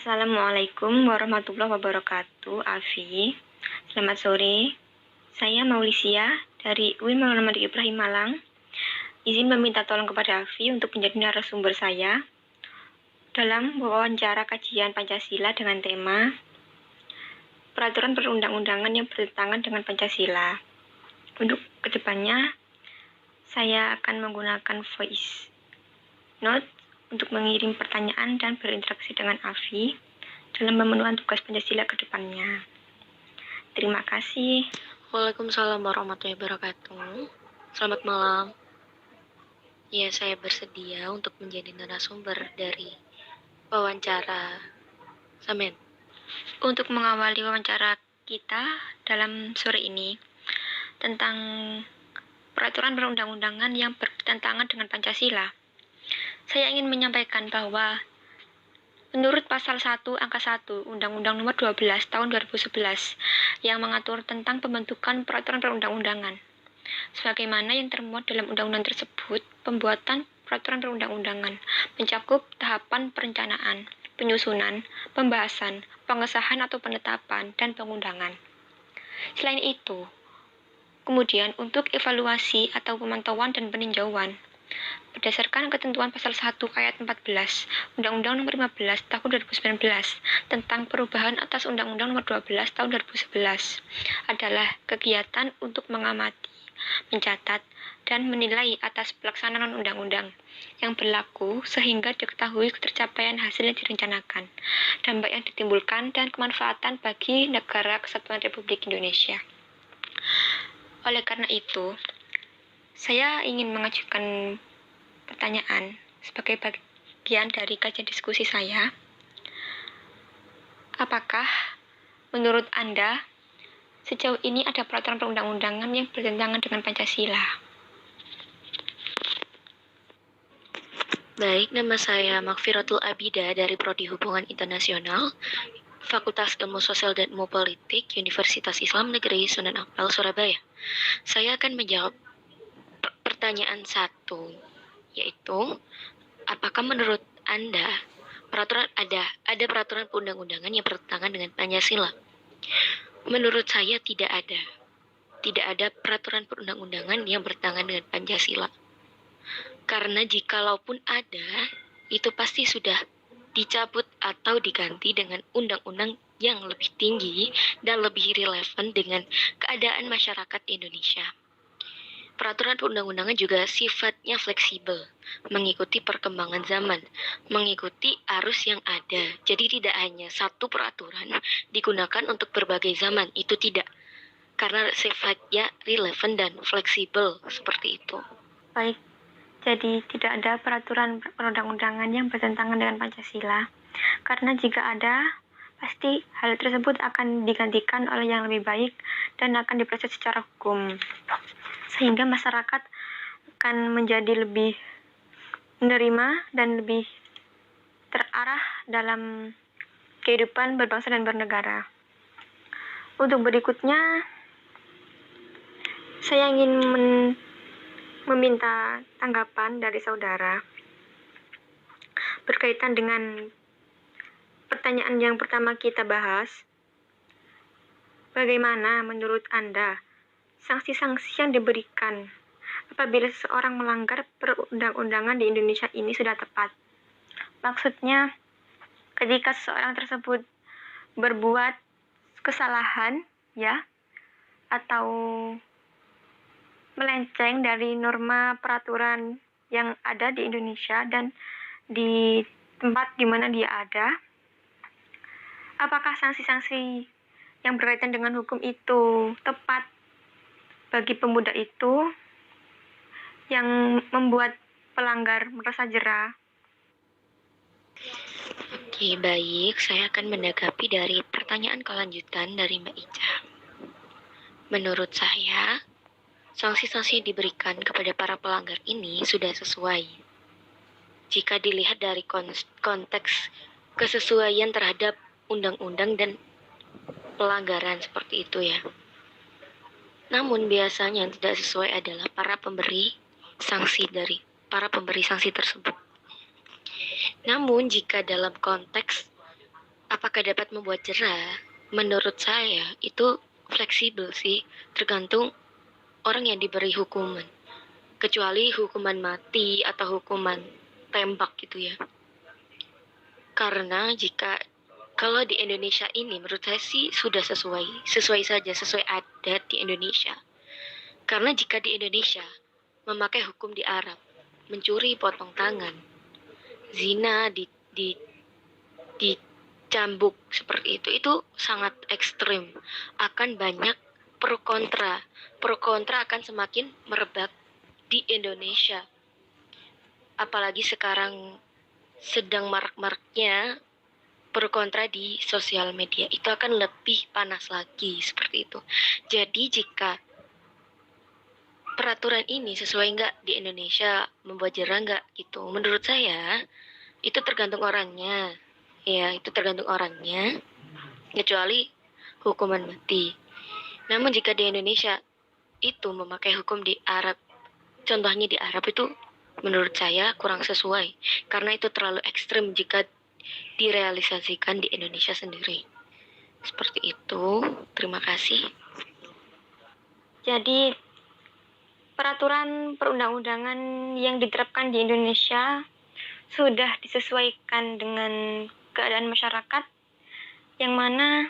Assalamualaikum warahmatullahi wabarakatuh, Afi. Selamat sore. Saya Maulisia dari UIN Muhammad Ibrahim Malang. Izin meminta tolong kepada Afi untuk menjadi narasumber saya dalam wawancara kajian Pancasila dengan tema peraturan perundang-undangan yang bertentangan dengan Pancasila. Untuk kedepannya, saya akan menggunakan voice note untuk mengirim pertanyaan dan berinteraksi dengan Afi dalam memenuhi tugas Pancasila ke depannya. Terima kasih. Waalaikumsalam warahmatullahi wabarakatuh. Selamat malam. Ya, saya bersedia untuk menjadi narasumber dari wawancara Samen. Untuk mengawali wawancara kita dalam sore ini tentang peraturan perundang-undangan yang bertentangan dengan Pancasila, saya ingin menyampaikan bahwa menurut pasal 1 angka 1 Undang-Undang Nomor 12 Tahun 2011 yang mengatur tentang pembentukan peraturan perundang-undangan, sebagaimana yang termuat dalam undang-undang tersebut, pembuatan peraturan perundang-undangan mencakup tahapan perencanaan, penyusunan, pembahasan, pengesahan atau penetapan, dan pengundangan. Selain itu, kemudian untuk evaluasi atau pemantauan dan peninjauan, berdasarkan ketentuan pasal 1 ayat 14 Undang-Undang Nomor 15 Tahun 2019 tentang perubahan atas Undang-Undang Nomor 12 Tahun 2011 adalah kegiatan untuk mengamati, mencatat, dan menilai atas pelaksanaan undang-undang yang berlaku sehingga diketahui ketercapaian hasil yang direncanakan, dampak yang ditimbulkan, dan kemanfaatan bagi negara kesatuan Republik Indonesia. Oleh karena itu, saya ingin mengajukan pertanyaan sebagai bagian dari kajian diskusi saya. Apakah menurut Anda sejauh ini ada peraturan perundang-undangan yang bertentangan dengan Pancasila? Baik, nama saya Makfiratul Abida dari Prodi Hubungan Internasional, Fakultas Ilmu Sosial dan Ilmu Politik, Universitas Islam Negeri Sunan Ampel, Surabaya. Saya akan menjawab pertanyaan 1, yaitu apakah menurut Anda ada peraturan perundang-undangan yang bertentangan dengan Pancasila? Menurut saya tidak ada. Tidak ada peraturan perundang-undangan yang bertentangan dengan Pancasila. Karena jikalaupun ada, itu pasti sudah dicabut atau diganti dengan undang-undang yang lebih tinggi dan lebih relevan dengan keadaan masyarakat Indonesia. Peraturan perundang-undangan juga sifatnya fleksibel, mengikuti perkembangan zaman, mengikuti arus yang ada. Jadi tidak hanya satu peraturan digunakan untuk berbagai zaman, itu tidak. Karena sifatnya relevan dan fleksibel seperti itu. Baik, jadi tidak ada peraturan perundang-undangan yang bertentangan dengan Pancasila. Karena jika ada, pasti hal tersebut akan digantikan oleh yang lebih baik dan akan diproses secara hukum. Sehingga masyarakat akan menjadi lebih menerima dan lebih terarah dalam kehidupan berbangsa dan bernegara. Untuk berikutnya, saya ingin meminta tanggapan dari saudara berkaitan dengan pertanyaan yang pertama kita bahas. Bagaimana menurut Anda sanksi-sanksi yang diberikan apabila seseorang melanggar perundang-undangan di Indonesia ini sudah tepat? Maksudnya, ketika seseorang tersebut berbuat kesalahan, ya, atau melenceng dari norma peraturan yang ada di Indonesia dan di tempat di mana dia ada, apakah sanksi-sanksi yang berkaitan dengan hukum itu tepat bagi pemuda itu yang membuat pelanggar merasa jera? Oke, baik. Saya akan menanggapi dari pertanyaan kelanjutan dari Mbak Ica. Menurut saya, sanksi-sanksi yang diberikan kepada para pelanggar ini sudah sesuai. Jika dilihat dari konteks kesesuaian terhadap undang-undang dan pelanggaran seperti itu ya. Namun biasanya yang tidak sesuai adalah para pemberi sanksi tersebut. Namun jika dalam konteks Apakah dapat membuat jera? Menurut saya itu fleksibel sih, tergantung orang yang diberi hukuman. Kecuali hukuman mati atau hukuman tembak gitu ya. Karena kalau di Indonesia ini menurut saya sih sudah sesuai saja, sesuai adat di Indonesia. Karena jika di Indonesia memakai hukum di Arab, mencuri potong tangan, zina dicambuk seperti itu sangat ekstrim. Akan banyak pro kontra. Pro kontra akan semakin merebak di Indonesia. Apalagi sekarang sedang marak-maraknya pro kontra di sosial media, itu akan lebih panas lagi seperti itu. Jadi jika peraturan ini sesuai nggak di Indonesia, membuat jera nggak gitu, menurut saya itu tergantung orangnya. Ya, itu tergantung orangnya, kecuali hukuman mati. Namun jika di Indonesia itu memakai hukum di Arab, contohnya di Arab itu menurut saya kurang sesuai, karena itu terlalu ekstrim jika direalisasikan di Indonesia sendiri. Seperti itu. Terima kasih. Jadi, peraturan perundang-undangan yang diterapkan di Indonesia sudah disesuaikan dengan keadaan masyarakat yang mana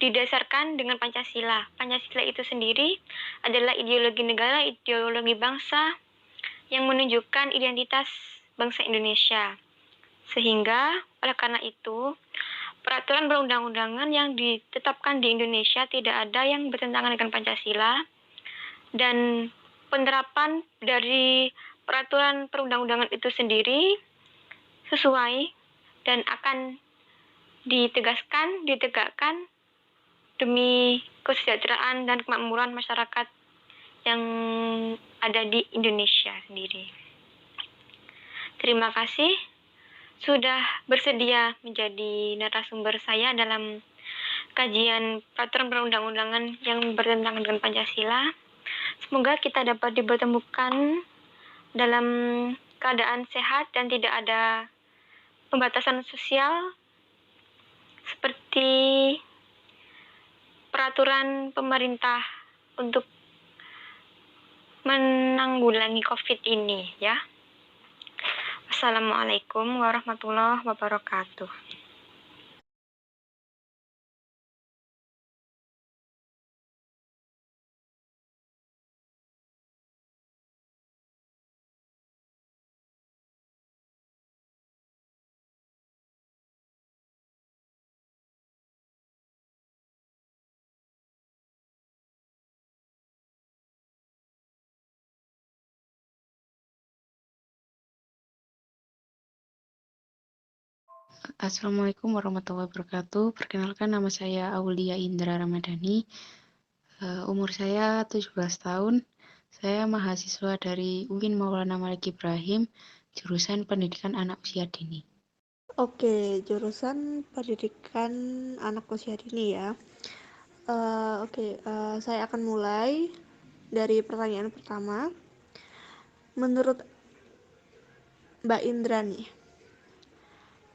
didasarkan dengan Pancasila. Pancasila itu sendiri adalah ideologi negara, ideologi bangsa yang menunjukkan identitas bangsa Indonesia. Sehingga oleh karena itu, peraturan perundang-undangan yang ditetapkan di Indonesia tidak ada yang bertentangan dengan Pancasila, dan penerapan dari peraturan perundang-undangan itu sendiri sesuai dan akan ditegakkan demi kesejahteraan dan kemakmuran masyarakat yang ada di Indonesia sendiri. Terima kasih sudah bersedia menjadi narasumber saya dalam kajian peraturan perundang-undangan yang bertentangan dengan Pancasila. Semoga kita dapat dipertemukan dalam keadaan sehat dan tidak ada pembatasan sosial seperti peraturan pemerintah untuk menanggulangi COVID ini ya. Wassalamualaikum warahmatullahi wabarakatuh. Assalamualaikum warahmatullahi wabarakatuh. Perkenalkan, nama saya Aulia Indra Ramadhani. Umur saya 17 tahun. Saya mahasiswa dari UIN Maulana Malik Ibrahim, jurusan Pendidikan Anak Usia Dini. Oke, jurusan pendidikan anak usia dini ya. Saya akan mulai dari pertanyaan pertama. Menurut Mbak Indra nih,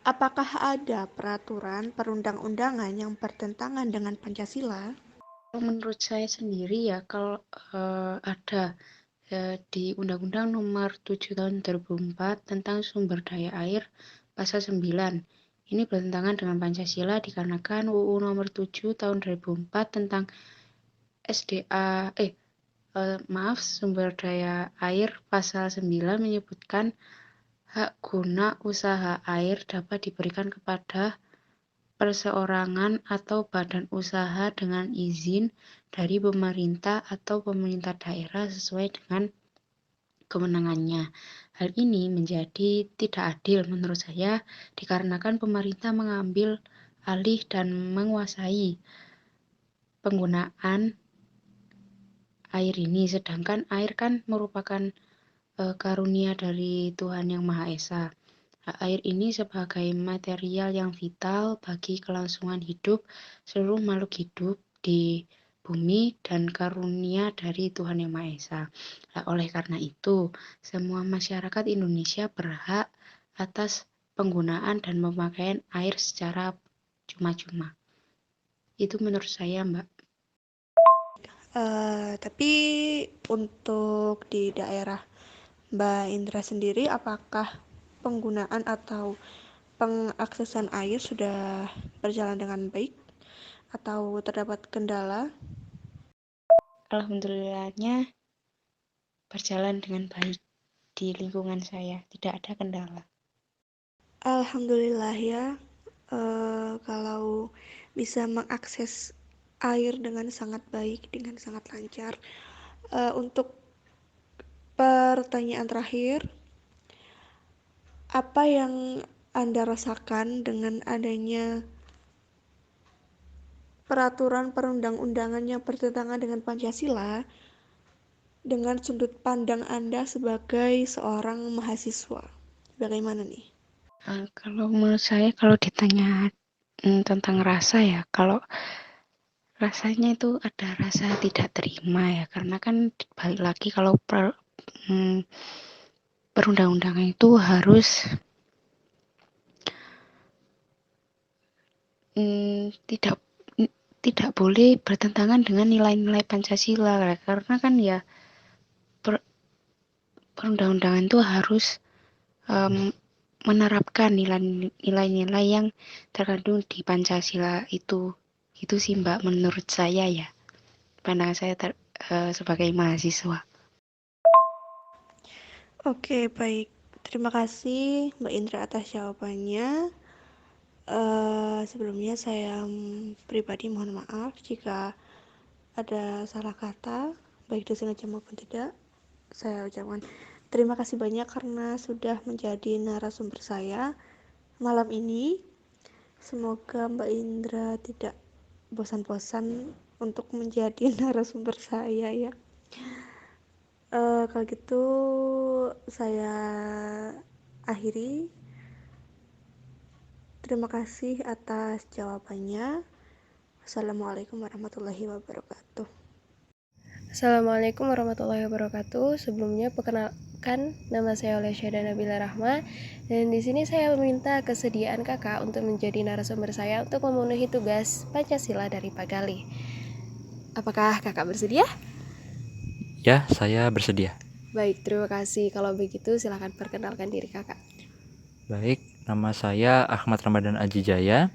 apakah ada peraturan perundang-undangan yang bertentangan dengan Pancasila? Menurut saya sendiri ya, kalau ada di Undang-Undang Nomor 7 Tahun 2004 tentang Sumber Daya Air Pasal 9. Ini bertentangan dengan Pancasila dikarenakan UU Nomor 7 Tahun 2004 tentang Sumber Daya Air Pasal 9 menyebutkan hak guna usaha air dapat diberikan kepada perseorangan atau badan usaha dengan izin dari pemerintah atau pemerintah daerah sesuai dengan kewenangannya. Hal ini menjadi tidak adil menurut saya dikarenakan pemerintah mengambil alih dan menguasai penggunaan air ini, sedangkan air kan merupakan karunia dari Tuhan Yang Maha Esa. Air ini sebagai material yang vital bagi kelangsungan hidup seluruh makhluk hidup di bumi dan karunia dari Tuhan Yang Maha Esa. Oleh karena itu, semua masyarakat Indonesia berhak atas penggunaan dan pemakaian air secara cuma-cuma. Itu menurut saya, Mbak. Tapi untuk di daerah Mbak Indra sendiri, apakah penggunaan atau pengaksesan air sudah berjalan dengan baik atau terdapat kendala? Alhamdulillahnya berjalan dengan baik di lingkungan saya, tidak ada kendala. Alhamdulillah ya, kalau bisa mengakses air dengan sangat baik, dengan sangat lancar. Untuk pertanyaan terakhir, apa yang Anda rasakan dengan adanya peraturan perundang-undangan yang bertentangan dengan Pancasila dengan sudut pandang Anda sebagai seorang mahasiswa? Bagaimana nih? Kalau menurut saya, kalau ditanya tentang rasa ya, kalau rasanya itu ada rasa tidak terima ya, karena kan balik lagi kalau perundang-undangan itu harus tidak tidak boleh bertentangan dengan nilai-nilai Pancasila, karena kan ya perundang-undangan itu harus menerapkan nilai-nilai yang terkandung di Pancasila itu. Itu sih Mbak, menurut saya ya, pandangan saya sebagai mahasiswa. Oke, baik. Terima kasih Mbak Indra atas jawabannya. Sebelumnya saya pribadi mohon maaf jika ada salah kata, baik disengaja maupun tidak. Saya ucapkan terima kasih banyak karena sudah menjadi narasumber saya malam ini. Semoga Mbak Indra tidak bosan-bosan untuk menjadi narasumber saya ya. Kalau gitu saya akhiri. Terima kasih atas jawabannya. Wassalamualaikum warahmatullahi wabarakatuh. Assalamualaikum warahmatullahi wabarakatuh. Sebelumnya perkenalkan, nama saya Olesya Nabila Rahma, dan di sini saya meminta kesediaan kakak untuk menjadi narasumber saya untuk memenuhi tugas Pancasila dari Pak Gali. Apakah kakak bersedia? Ya, saya bersedia. Baik, terima kasih. Kalau begitu silakan perkenalkan diri kakak. Baik, nama saya Ahmad Ramadan Aji Jaya.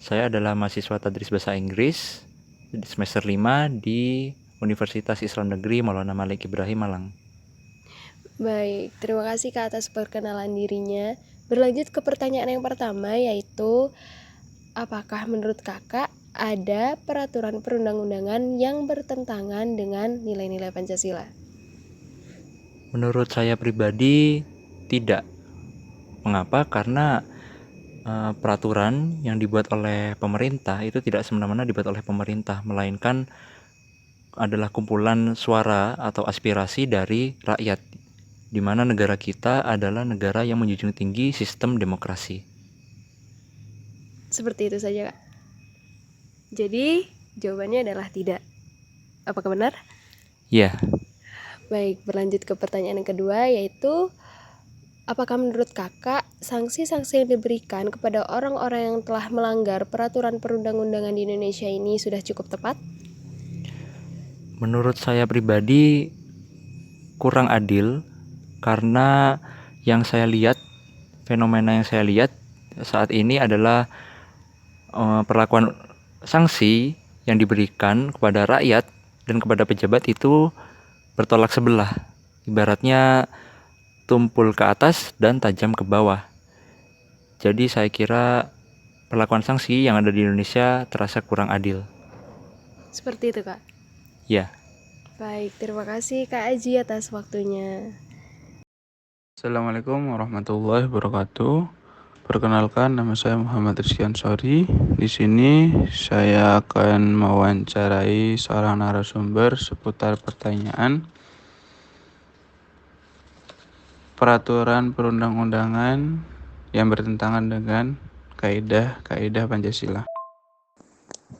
Saya adalah mahasiswa Tadris Bahasa Inggris semester 5 di Universitas Islam Negeri Maulana Malik Ibrahim Malang. Baik, terima kasih Kak atas perkenalan dirinya. Berlanjut ke pertanyaan yang pertama, yaitu apakah menurut kakak ada peraturan perundang-undangan yang bertentangan dengan nilai-nilai Pancasila? Menurut saya pribadi tidak. Mengapa? Karena peraturan yang dibuat oleh pemerintah itu tidak semena-mena dibuat oleh pemerintah, melainkan adalah kumpulan suara atau aspirasi dari rakyat, di mana negara kita adalah negara yang menjunjung tinggi sistem demokrasi. Seperti itu saja, Kak. Jadi, jawabannya adalah tidak. Apakah benar? Ya. Baik, berlanjut ke pertanyaan yang kedua, yaitu apakah menurut kakak sanksi-sanksi yang diberikan kepada orang-orang yang telah melanggar peraturan perundang-undangan di Indonesia ini sudah cukup tepat? Menurut saya pribadi kurang adil, karena yang saya lihat, fenomena yang saya lihat saat ini adalah perlakuan sanksi yang diberikan kepada rakyat dan kepada pejabat itu bertolak sebelah. Ibaratnya tumpul ke atas dan tajam ke bawah. Jadi saya kira perlakuan sanksi yang ada di Indonesia terasa kurang adil. Seperti itu, Kak? Ya. Baik, terima kasih Kak Aji atas waktunya. Assalamualaikum warahmatullahi wabarakatuh. Perkenalkan, nama saya Muhammad Rizky Ansori. Di sini saya akan mewawancarai seorang narasumber seputar pertanyaan peraturan perundang-undangan yang bertentangan dengan kaidah-kaidah Pancasila.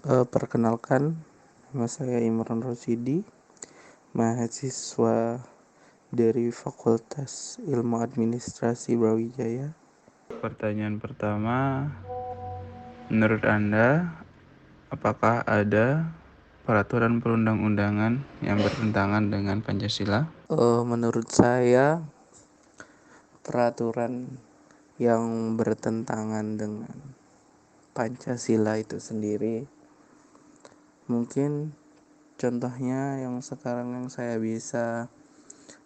Perkenalkan, nama saya Imran Rosidi, mahasiswa dari Fakultas Ilmu Administrasi Brawijaya Pertanyaan pertama, menurut Anda, apakah ada peraturan perundang-undangan yang bertentangan dengan Pancasila? Menurut saya, peraturan yang bertentangan dengan Pancasila itu sendiri, mungkin contohnya yang sekarang yang saya bisa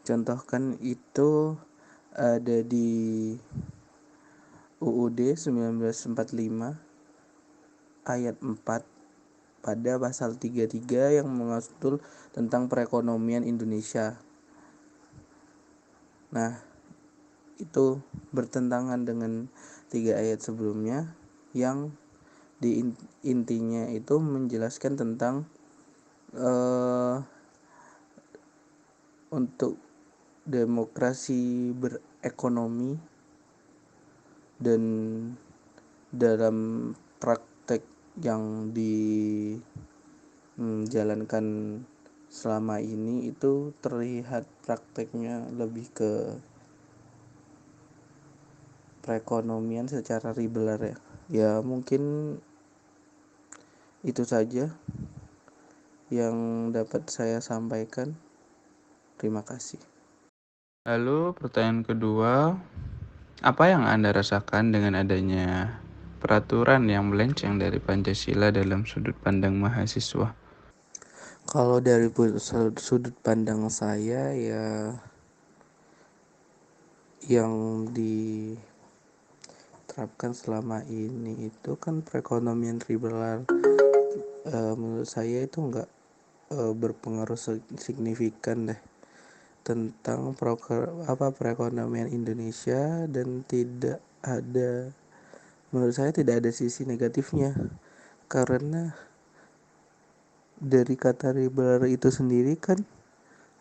contohkan itu ada di UUD 1945 ayat 4 pada pasal 33 yang mengatur tentang perekonomian Indonesia. Nah, itu bertentangan dengan 3 ayat sebelumnya yang intinya itu menjelaskan tentang untuk demokrasi berekonomi, dan dalam praktek yang dijalankan selama ini itu terlihat prakteknya lebih ke perekonomian secara liberal ya. Ya mungkin itu saja yang dapat saya sampaikan. Terima kasih. Lalu pertanyaan kedua, apa yang Anda rasakan dengan adanya peraturan yang melenceng dari Pancasila dalam sudut pandang mahasiswa? Kalau dari sudut pandang saya ya, yang diterapkan selama ini itu kan perekonomian liberal. Menurut saya itu enggak berpengaruh signifikan deh tentang perekonomian Indonesia, dan menurut saya tidak ada sisi negatifnya, karena dari kata liberal itu sendiri kan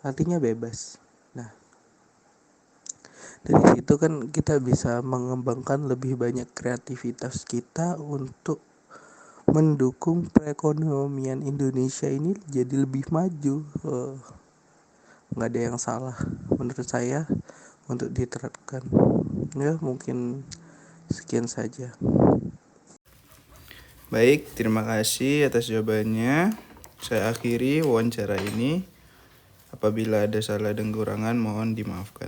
artinya bebas. Nah, dari situ kan kita bisa mengembangkan lebih banyak kreativitas kita untuk mendukung perekonomian Indonesia ini jadi lebih maju. Nggak ada yang salah menurut saya untuk diterapkan. Ya mungkin sekian saja. Baik, terima kasih atas jawabannya. Saya akhiri wawancara ini. Apabila ada salah dan kekurangan mohon dimaafkan.